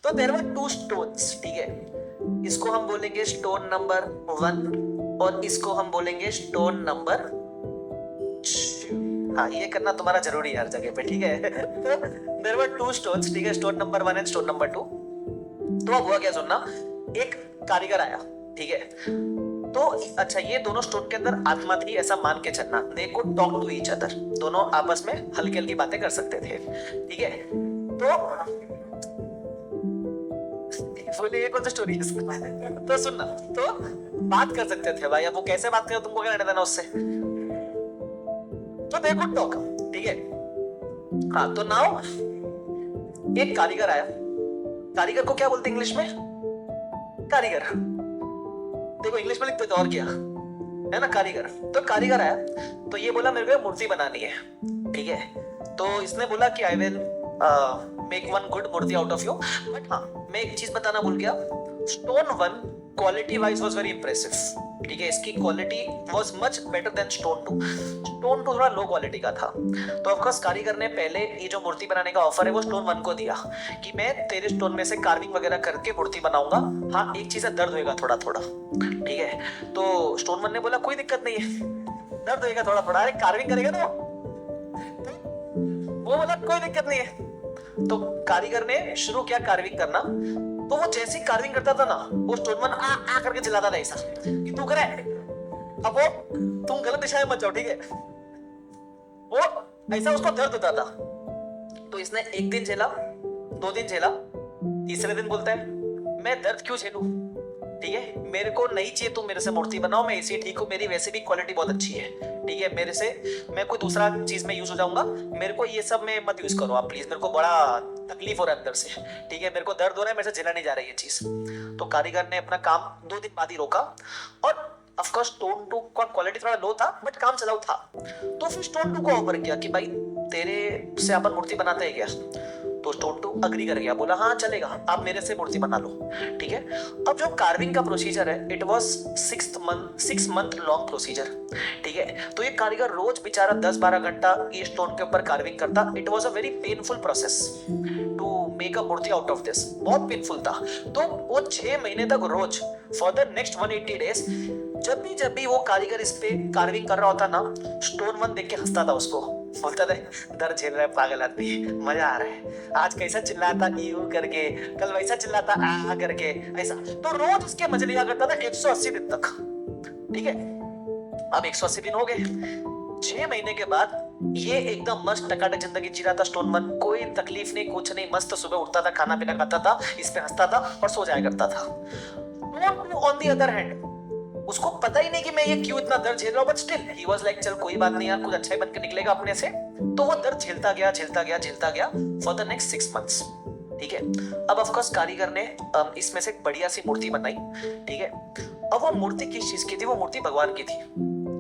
तो there were to stones, ठीक है। इसको हम बोलेंगे स्टोन नंबर 1 और इसको हम बोलेंगे स्टोन नंबर 2। हाँ, ये करना तुम्हारा जरूरी है हर जगह पे, ठीक है। तो देयर वर टू स्टोन्स, ठीक है, stone number 1 and stone number 2। तो अब हुआ क्या सुनना, एक कारीगर आया, ठीक है। तो अच्छा, ये दोनों स्टोन के अंदर आत्मा थी ऐसा मान के चलना, they could talk to each other, दोनों आपस में हल्की हल्की बातें कर सकते थे, ठीक है। तो बोले ये कौन सी स्टोरी है? तो सुनना, तो बात कर सकते थे भाई। अब वो कैसे बात करे, तुमको क्या लेना देना उससे? तो दे कुड टॉक, ठीक है। हाँ, तो नाउ एक कारीगर आया। कारीगर को क्या बोलते हैं इंग्लिश में? कारीगर। देखो इंग्लिश में लिखते थे और क्या है ना, कारीगर। तो कारीगर आया, तो ये बोला मेरे को मूर्ति बनानी है, ठीक है। तो इसने बोला कि I will make one good murti out of you. But हाँ, मैं एक चीज बताना भूल गया, stone 1 quality wise was very impressive, ठीक है। इसकी quality was much better than stone 2। Stone 2 थोड़ा लो क्वालिटी का था। तो ऑफ कोर्स कारीगर ने पहले ये जो मूर्ति बनाने का ऑफर है वो स्टोन 1 को दिया कि मैं तेरे स्टोन में से कार्विंग वगैरह करके मूर्ति बनाऊंगा। हाँ, एक चीज है, दर्द होएगा थोड़ा थोड़ा, ठीक है। तो स्टोन 1 ने बोला कोई दिक्कत नहीं है, दर्द होएगा थोड़ा थोड़ा, अरे कार्विंग करेगा ना वो बोला कोई दिक्कत नहीं है। तो कारीगर ने शुरू किया कार्विंग करना। तो वो जैसे ही कार्विंग करता था ना, वो स्टोन 1 आ करके चिल्लाता था ऐसा कि तू करे, अब वो तुम गलत दिशा में मत जाओ, ठीक है। वो ऐसा उसको दर्द होता था। तो इसने एक दिन झेला, 2 दिन झेला, तीसरे दिन बोलता है मैं दर्द क्यों झेलूं, ठीक है। मेरे को नहीं चाहिए तुम मेरे से मूर्ति बनाओ, मैं इसी ठीक हूँ, मेरी वैसे भी क्वालिटी बहुत अच्छी है, ठीक है। मेरे से मैं कोई दूसरा चीज में यूज हो जाऊंगा, मेरे को ये सब में मत यूज करो आप प्लीज, मेरे को बड़ा तकलीफ हो रहा है अंदर से, ठीक है। मेरे को दर्द हो रहा है, मेरे से झेला नहीं जा रही ये चीज। तो कारीगर ने अपना काम 2 दिन बाद ही रोका। और ऑफ कोर्स स्टोन 2 का क्वालिटी थोड़ा लो था बट काम चलाऊ था। तो फिर स्टोन 2 को ऑफर किया कि भाई तेरे से अपन मूर्ति बनाते हैं क्या? तो स्टोन 2 अग्री कर गया, बोला हाँ चलेगा, आप मेरे से मूर्ति बना लो, ठीक है। अब जो कार्विंग का प्रोसीजर है, it was 6 month long procedure, ठीक है। तो ये कारीगर रोज बेचारा 10-12 घंटा ये स्टोन के ऊपर कार्विंग करता। It was a very painful process to make a murti out of this, बहुत पेनफुल था। तो वो 6 महीने तक रोज फॉर द नेक्स्ट 180 डेज जब भी वो कारीगर इस पे कार्विंग कर रहा होता ना, स्टोन 1 देख के हंसता था उसको, बोलता था दर्द झेल रहा है पागल आदमी, मजा आ रहा है, आज कैसा चिल्लाता यू करके, कल वैसा चिल्लाता आ करके, ऐसा। तो रोज उसके मजे लिया करता था 180 दिन तक, ठीक है। अब 180 दिन हो गए, 6 महीने के बाद ये एकदम मस्त टकाटक जिंदगी जी रहा था स्टोन 1, कोई तकलीफ नहीं, कुछ नहीं, मस्त सुबह उठता था, खाना पीना खाता था, इस पे हंसता था और सो जाया करता था। ऑन द अदर हैंड उसको पता ही नहीं कि मैं ये क्यों इतना दर्द झेल रहा हूं, but still he was like चल कोई बात नहीं यार, कुछ अच्छा ही बनकर निकलेगा अपने से। तो वो दर्द झेलता गया फॉर द नेक्स्ट 6 मंथ्स, ठीक है। अब ऑफ कोर्स कारीगर ने इसमें से एक बढ़िया सी मूर्ति बनाई, ठीक है। अब वो मूर्ति किस चीज की थी? वो मूर्ति भगवान की थी,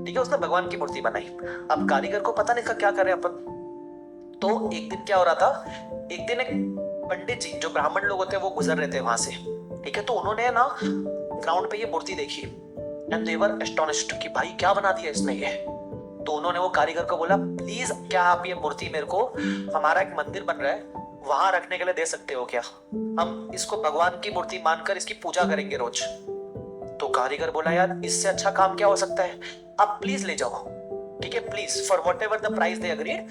ठीक है। उसने भगवान की मूर्ति बनाई। अब कारीगर को पता नहीं था क्या करे अपन। तो एक दिन क्या हो रहा था, एक दिन एक पंडित जी जो ब्राह्मण लोग होते हैं वो गुजर रहे थे वहां से, ठीक है। तो उन्होंने ना ग्राउंड पे ये मूर्ति देखी एंड दे वर एस्टोनिश्ड कि भाई क्या बना दिया इसने ये। तो उन्होंने वो कारीगर को बोला प्लीज क्या आप ये मूर्ति मेरे को, हमारा एक मंदिर बन रहा है वहां रखने के लिए दे सकते हो क्या? हम इसको भगवान की मूर्ति मानकर इसकी पूजा करेंगे रोज। तो कारीगर बोला यार इससे अच्छा काम क्या हो सकता है, आप प्लीज ले जाओ, ठीक है, please, for whatever the price they agreed.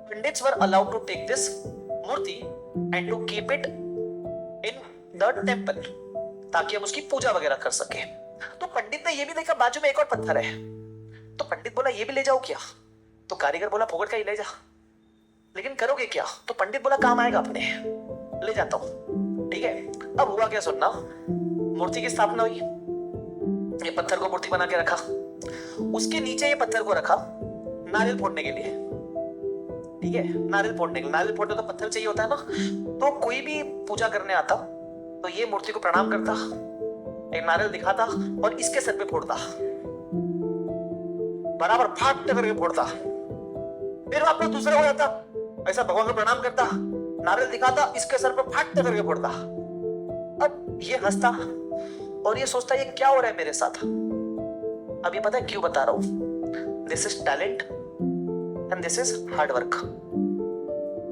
Pandits were allowed to take this murti and to keep it in the temple, ताकि हम उसकी पूजा वगैरह कर सके। तो पंडित ने ये भी देखा बाजू में एक और पत्थर है, तो पंडित बोला ये भी ले जाओ क्या? तो कारीगर बोला फोकट का ही ले जा, लेकिन करोगे क्या? तो पंडित बोला काम आएगा अपने, ले जाता हूं, ठीक है। अब हुआ क्या सुनना, मूर्ति की स्थापना हुई, ये पत्थर को मूर्ति बना के रखा, उसके नीचे ये पत्थर को रखा नारियल फोड़ने के लिए, ठीक है। नारियल फोड़ने के लिए, नारियल फोड़ने तो पत्थर चाहिए होता है ना। तो कोई भी पूजा करने आता तो ये मूर्ति को प्रणाम करता, एक नारियल दिखाता और इसके सर पे फोड़ता, बराबर फाट करके फोड़ता। फिर वापस दूसरा हो जाता, ऐसा भगवान को प्रणाम करता, नारियल दिखाता, इसके सर पे फाट करके फोड़ता। अब ये हंसता और ये सोचता ये क्या हो रहा है मेरे साथ। अब ये पता है क्यों बता रहा हूं, this is talent and this is hard work,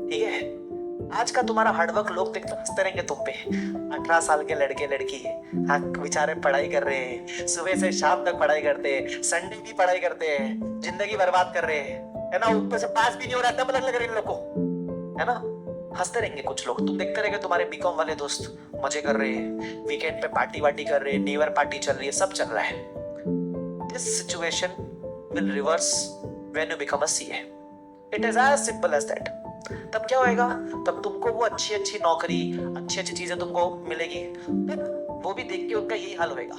ठीक है। आज का तुम्हारा हार्डवर्क लोग देखते हंसते रहेंगे तुम पे। 18 साल के लड़के लड़की हाँ बेचारे पढ़ाई कर रहे हैं, सुबह से शाम तक पढ़ाई करते हैं, संडे भी पढ़ाई करते हैं, जिंदगी बर्बाद कर रहे हैं, है ना। ऊपर से पास भी नहीं हो रहा, तब लग रहा है इन लोग को, है ना। हंसते रहेंगे कुछ लोग, तुम देखते रहेंगे तुम्हारे बीकॉम वाले दोस्त मजे कर रहे हैं, वीकेंड पे पार्टी वार्टी कर रहे हैं, न्यू ईयर पार्टी चल रही है, सब चल रहा है। This situation will reverse when you become a CA. It is as simple as that. तब क्या होएगा, तब तुमको वो अच्छी अच्छी नौकरी, अच्छी अच्छी चीजें तुमको मिलेगी, वो भी देख के उनका यही हाल होएगा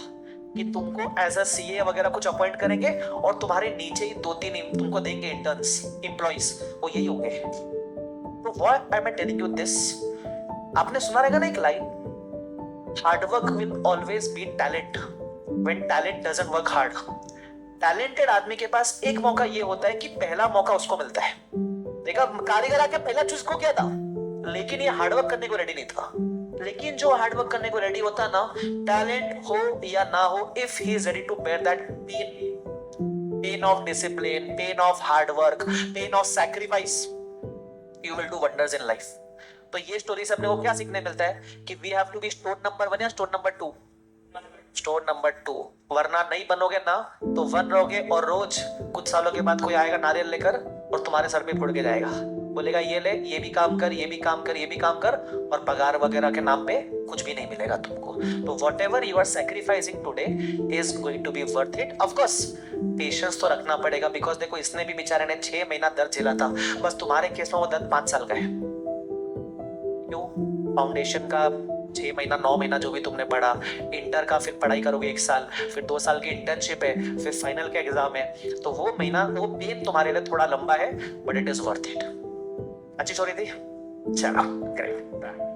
कि तुमको एज अ सीए वगैरह कुछ अपॉइंट करेंगे और तुम्हारे नीचे ही 2-3 तुमको देंगे इंटर्न्स, एम्प्लॉइज, वो यही होंगे। तो what I am telling you this, आपने सुना रहेगा ना एक line, hard work will always beat talent when talent doesn't work hard. Talented आदमी के पास एक मौका ये होता है कि पहला मौका उसको मिलता है। देखा, कारीगर आके पहला चूज को किया था, लेकिन ये हार्डवर्क करने को रेडी नहीं था। लेकिन जो हार्डवर्क करने को रेडी होता ना, टैलेंट हो या ना हो, if he is ready to bear that pain of discipline, pain of hard work, pain of sacrifice, you will do wonders in life. तो ये स्टोरी से अपने को क्या सीखने मिलता है कि we have to be store number 1 या स्टोर नंबर 2? स्टोर नंबर 2, वरना नहीं बनोगे ना तो 1 रहोगे और रोज कुछ सालों के बाद कोई आएगा नारियल लेकर और तुम्हारे सर पे फोड़ के जाएगा, बोलेगा ये ले, ये भी काम कर, ये भी काम कर, ये भी काम कर, और पगार वगैरह के नाम पे कुछ भी नहीं मिलेगा तुमको। तो whatever you are sacrificing today is going to be worth it. Of course patience तो रखना पड़ेगा, बिकॉज देखो इसने भी बेचारे ने 6 महीना दर्द झेला था, बस तुम्हारे केस में वो दर्द 5 साल का है। क्यों? फाउंडेशन का 6 महीना 9 महीना जो भी तुमने पढ़ा, इंटर का फिर पढ़ाई करोगे 1 साल, फिर 2 साल की इंटर्नशिप है, फिर फाइनल का एग्जाम है, तो वो महीना, वो पेन तुम्हारे लिए थोड़ा लंबा है, but it is worth it. अच्छी स्टोरी थी, चलो ग्रेट।